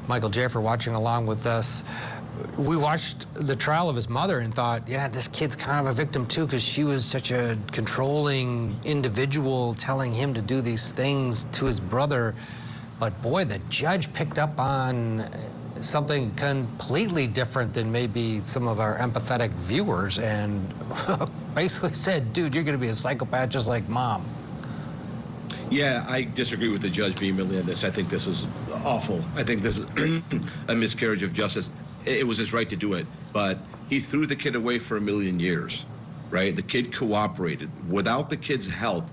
Michael J. for watching along with us. We watched the trial of his mother and thought, yeah, this kid's kind of a victim too, because she was such a controlling individual telling him to do these things to his brother. But boy, the judge picked up on something completely different than maybe some of our empathetic viewers and basically said, dude, you're going to be a psychopath just like mom. Yeah, I disagree with the judge vehemently on this. I think this is awful. I think this is a miscarriage of justice. It was his right to do it, but he threw the kid away for 1,000,000 years, right? The kid cooperated. Without the kid's help,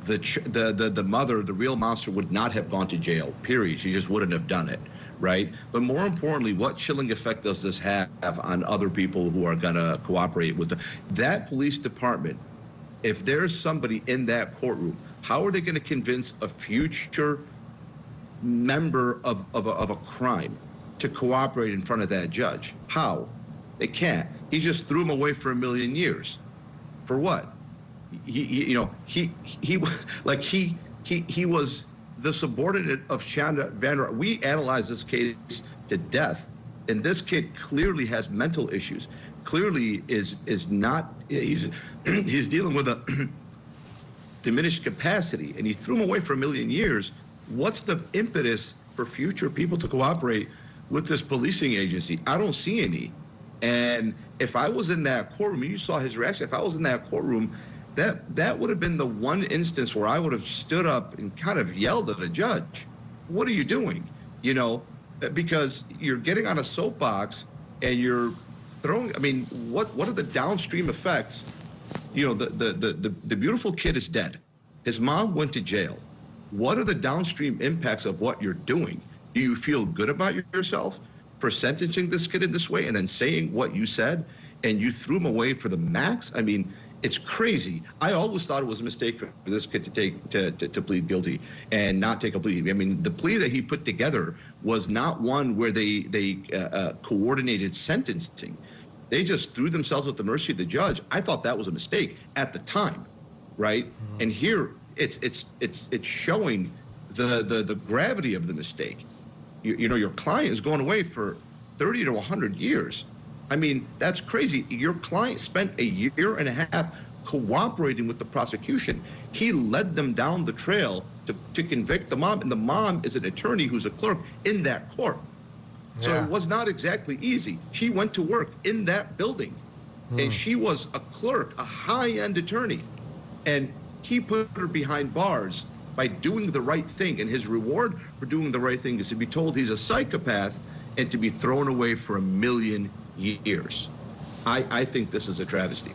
the mother, the real monster, would not have gone to jail, period. She just wouldn't have done it, right? But more importantly, what chilling effect does this have on other people who are going to cooperate with that police department? If there's somebody in that courtroom, how are they going to convince a future member of a crime to cooperate in front of that judge? How? They can't. He just threw him away for 1,000,000 years. For what? He was the subordinate of Chandra Vander. We analyzed this case to death, and this kid clearly has mental issues. Clearly is not. He's dealing with a diminished capacity, and he threw him away for 1,000,000 years. What's the impetus for future people to cooperate with this policing agency? I don't see any. And if I was in that courtroom, you saw his reaction. If I was in that courtroom, that would have been the one instance where I would have stood up and kind of yelled at a judge. What are you doing? You know, because you're getting on a soapbox and you're throwing. I mean, what are the downstream effects? You know, the beautiful kid is dead. His mom went to jail. What are the downstream impacts of what you're doing? Do you feel good about yourself for sentencing this kid in this way and then saying what you said, and you threw him away for the max? I mean, it's crazy. I always thought it was a mistake for this kid to plead guilty and not take a plea. I mean, the plea that he put together was not one where they coordinated sentencing. They just threw themselves at the mercy of the judge. I thought that was a mistake at the time, right? Mm-hmm. And here it's showing the gravity of the mistake. You know, your client is going away for 30 to 100 years. I mean, that's crazy. Your client spent 1.5 years cooperating with the prosecution. He led them down the trail to convict the mom, and the mom is an attorney who's a clerk in that court. So it was not exactly easy. She went to work in that building, and she was a clerk, a high-end attorney, and he put her behind bars by doing the right thing, and his reward for doing the right thing is to be told he's a psychopath and to be thrown away for 1,000,000 years. I think this is a travesty.